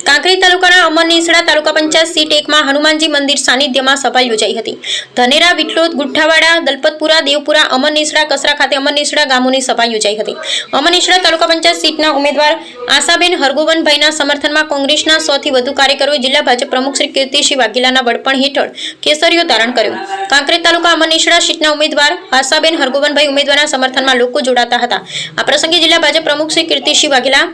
કાંકરેજ તાલુકાના અમરનેસડા તાલુકા પંચાયત સીટ 1 માં હનુમાનજી મંદિર સાનિધ્યમાં સભા યોજાઈ હતી। ધનેરા, વિટલોદ, ગુઠ્ઠાવાડા, દલપતપુરા, દેવપુરા, અમરનેસડા, કસરા ખાતે અમરનેસડા ગામોની સભા યોજાઈ હતી। અમરનેસડા તાલુકા પંચાયત સીટના ઉમેદવાર આશાબેન હરગોવનભાઈના સમર્થનમાં કોંગ્રેસના 100 થી વધુ કાર્યકરોએ જિલ્લા ભાજપ પ્રમુખ શ્રી કીર્તિસિંહ વાઘેલાના વડપણ હેઠળ કેસરીઓ ધારણ કર્યો। કાંકરેજ તાલુકા અમરનેસડા સીટના ઉમેદવાર આશાબેન હરગોવનભાઈ ઉમેદવારના સમર્થનમાં લોકો જોડાતા હતા। આ પ્રસંગે જિલ્લા ભાજપ પ્રમુખ શ્રી કીર્તિસિંહ વાઘેલા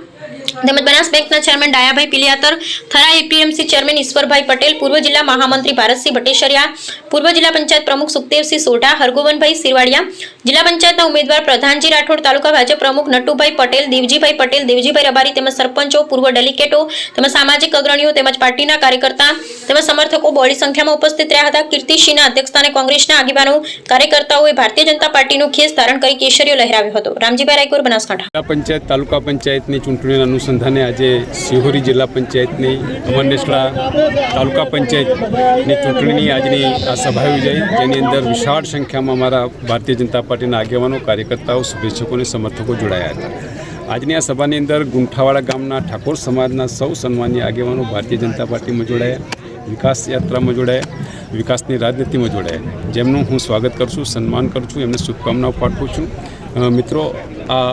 તેમજ બનાસ બેંકના chairman Dayabhai Piliyatar, Thara APMC chairman Ishwarbhai Patel, પૂર્વ જિલ્લા મહામંત્રી ભારતસિંહ ભટ્ટેસરિયા, પૂર્વ જિલ્લા પંચાયત પ્રમુખ સુખદેવસિંહ સોઢા, હરગોવનભાઈ સિરવાડિયા, જિલ્લા પંચાયતના ઉમેદવાર પ્રધાનજી રાઠોડ, તાલુકા ભાજપ પ્રમુખ નટુભાઈ પટેલ, દેવજીભાઈ પટેલ, દેવજીભાઈ રબારી તેમજ સરપંચો, પૂર્વ ડેલિગેટો તેમજ સામાજિક અગ્રણીઓ તેમજ પાર્ટીના કાર્યકર્તા તેમજ સમર્થકો બહોળી સંખ્યામાં ઉપસ્થિત રહ્યા હતા। કીર્તિસિંહના અધ્યક્ષસ્થાને કોંગ્રેસના આગેવાનો કાર્યકર્તાઓએ ભારતીય જનતા પાર્ટીનું ખેસ ધારણ કરી કેસરીઓ લહેરાવ્યો હતો। રામજીભાઈ રાયકોર, બનાસકાંઠા। પંચાયત તાલુકા પંચાયતની ચૂંટણીના અનુસંધાને આજે શિહોરી જિલ્લા પંચાયતની અમરનેસડા તાલુકા પંચાયતની ચૂંટણીની આજની આ સભા યોજાઈ, જેની અંદર વિશાળ સંખ્યામાં અમારા ભારતીય જનતા પાર્ટીના આગેવાનો, કાર્યકર્તાઓ, શુભેચ્છકો અને સમર્થકો જોડાયા હતા। આજની આ સભાની અંદર ગુંઠાવાડા ગામના ઠાકોર સમાજના સૌ સન્માનીય આગેવાનો ભારતીય જનતા પાર્ટીમાં જોડાયા, વિકાસ યાત્રામાં જોડાયા, વિકાસની રાજનીતિમાં જોડાયા, જેમનું હું સ્વાગત કરું છું, સન્માન કરું છું, એમને શુભકામનાઓ પાઠવું છું। મિત્રો, આ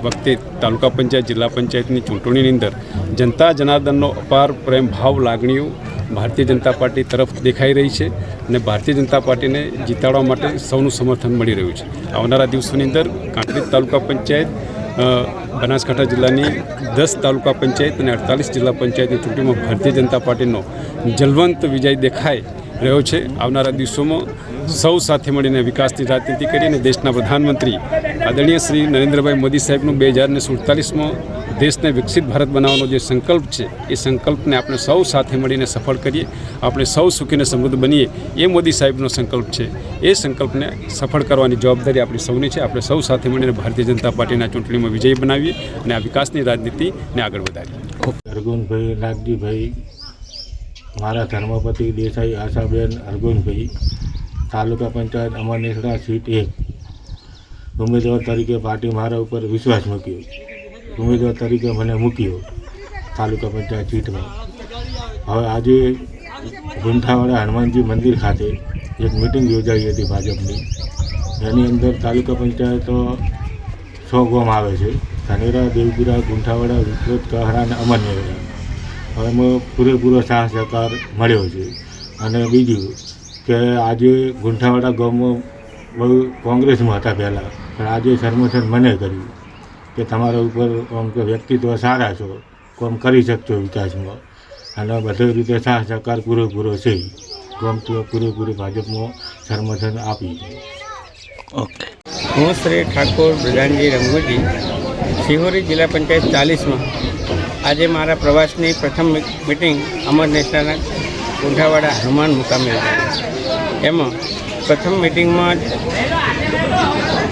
વખતે તાલુકા પંચાયત, જિલ્લા પંચાયતની ચૂંટણીની અંદર જનતા જનાર્દનનો અપાર પ્રેમ ભાવ, લાગણીઓ ભારતીય જનતા પાર્ટી તરફ દેખાઈ રહી છે અને ભારતીય જનતા પાર્ટીને જીતાડવા માટે સૌનું સમર્થન મળી રહ્યું છે। આવનારા દિવસોની અંદર કાંકરેજ તાલુકા પંચાયત, બનાસકાંઠા જિલ્લાની 10 તાલુકા પંચાયત અને 48 જિલ્લા પંચાયતની ચૂંટણીમાં ભારતીય જનતા પાર્ટીનો જલવંત વિજય દેખાઈ રહ્યો છે। આવનારા દિવસોમાં સૌ સાથે મળીને વિકાસની રાજનીતિ કરીને દેશના પ્રધાનમંત્રી આદરણીય શ્રી નરેન્દ્રભાઈ મોદી સાહેબનું 2047માં દેશને વિકસિત ભારત બનાવવાનો જે સંકલ્પ છે, એ સંકલ્પને આપણે સૌ સાથે મળીને સફળ કરીએ, આપણે સૌ સુખીને સમૃદ્ધ બનીએ, એ મોદી સાહેબનો સંકલ્પ છે। એ સંકલ્પને સફળ કરવાની જવાબદારી આપણી સૌની છે। આપણે સૌ સાથે મળીને ભારતીય જનતા પાર્ટીના ચૂંટણીમાં વિજયી બનાવીએ અને આ વિકાસની રાજનીતિને આગળ વધારીએ। હરગોવનભાઈ, નાગજીભાઈ, મારા ધર્મપતિ દેસાઈ આશાબેન હરગોવનભાઈ, તાલુકા પંચાયત અમરનેસડા સીટ 1 ઉમેદવાર તરીકે પાર્ટી મારા ઉપર વિશ્વાસ મૂક્યો, ઉમેદવાર તરીકે મને મૂક્યો તાલુકા પંચાયત સીટમાં। હવે આજે ગુંઠાવાડા હનુમાનજી મંદિર ખાતે એક મિટિંગ યોજાઈ હતી ભાજપની, એની અંદર તાલુકા પંચાયતો 100 ગામ આવે છે, ધનેરા, દેવપુરા, ગુંઠાવાડા, વિટલોદ, કસરા અને અમરનેસડા। હવે એમાં પૂરેપૂરો સાથ સહકાર મળ્યો છે। અને બીજું કે આજે ગુંઠાવાડા ગામમાં બહુ કોંગ્રેસમાં હતા પહેલાં, પણ આજે સમર્થન મને કર્યું કે તમારા ઉપર આમ કે વ્યક્તિત્વ સારા છો, કામ કરી શકશો વિકાસમાં, અને બધી રીતે સાથ સહકાર પૂરેપૂરો છે। ગામથી પૂરેપૂરી ભાજપમાં સમર્થન આપી છે। ઓકે, હું શ્રી ઠાકોર પ્રધાનજી રંગુજી, શિહોરી જિલ્લા પંચાયત 40માં આજે મારા પ્રવાસની પ્રથમ મિટિંગ અમરનેસડાના ગુંઠાવાડા હનુમાન મુકામે હતી। એમાં પ્રથમ મિટિંગમાં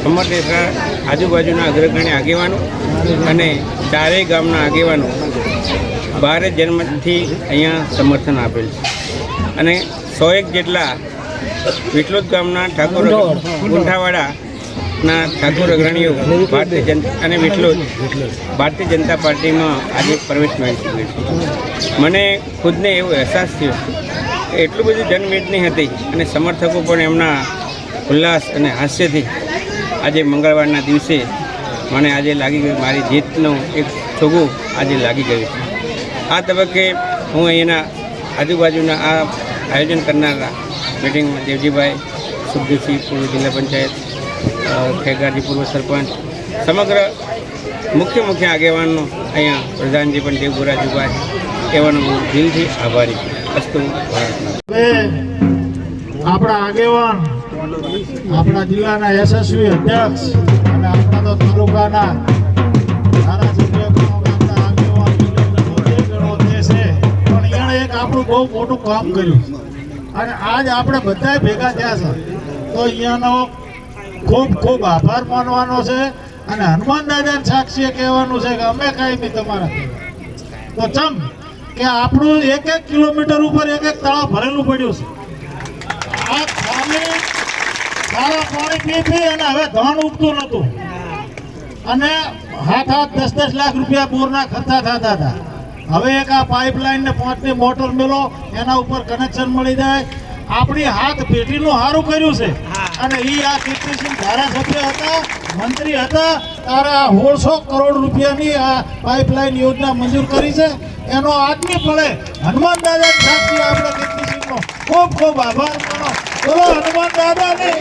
અમરનેસડા આજુબાજુના અગ્રગણ્ય આગેવાનો અને ચારેય ગામના આગેવાનો ભારે જન્મથી અહીંયા સમર્થન આપેલ છે। અને 101 જેટલા વિટલોદ ગામના ઠાકોર, ગુંઠાવાડાના ઠાકોર અગ્રણીઓ ભારતીય જનતા અને વિટલોદ ભારતીય જનતા પાર્ટીમાં આજે પ્રવેશ મેળવી ચૂક્યો છે। મને ખુદને એવો અહેસાસ થયો કે એટલું બધું જનમેદની હતી અને સમર્થકો પણ એમના ઉલ્લાસ અને હાસ્યથી આજે મંગળવારના દિવસે મને આજે લાગી ગયું, મારી જીતનું એક છોગું આજે લાગી ગયું છે। આ તબક્કે હું અહીંયાના આજુબાજુના આ આયોજન કરનારા મિટિંગમાં દેવજીભાઈ, સુખદેવસિંહ, પૂર્વ જિલ્લા પંચાયત, ખેગારજી પૂર્વ સરપંચ, સમગ્ર મુખ્ય આગેવાનો, અહીંયા પ્રધાનજી પણ દેવગુરાજુભાઈ, એવાનો હું દિલથી આભારી છું। અસ્તુ આપણા આગેવાન, આપણા જિલ્લાના યશસ્વી અધ્યક્ષ અને આપણા તો તાલુકાના ધારાસભ્ય ગામના આગેવાન છે, પણ એણે એક આપણું બહુ મોટું કામ કર્યું અને આજ આપણે બધા ભેગા થયા છે, તો અહીંયાનો ખૂબ ખૂબ આભાર માનવાનો છે। અને હનુમાન દાદાને સાક્ષીએ કહેવાનું છે કે અમે કાંઈ નહીં તમારા તો ચમ કે આપણું 1-1 કિલોમીટર ઉપર 1-1 તળાવ ભરેલું પડ્યું છે। આ સારા પાણી પી અને હવે ધાન ઉગતું નહોતું અને 7-10 લાખ રૂપિયા બોરના ખર્ચા થતા હતા। હવે એક આ પાઇપલાઇન ને 5ની મોટર મેલો એના ઉપર કનેક્શન મળી જાય. આપણી હાથ પેઢીનું સારું કર્યું છે અને એ આ કીર્તિસિંહ ધારાસભ્ય હતા, મંત્રી હતા, તારા 1600 કરોડ રૂપિયાની આ પાઇપલાઇન યોજના મંજૂર કરી છે. એનો આદમી પડે હનુમાન દાદા સાક્ષી આપણે કીર્તિસિંહનો ખૂબ ખૂબ આભાર માનો. બોલો હનુમાન દાદાની.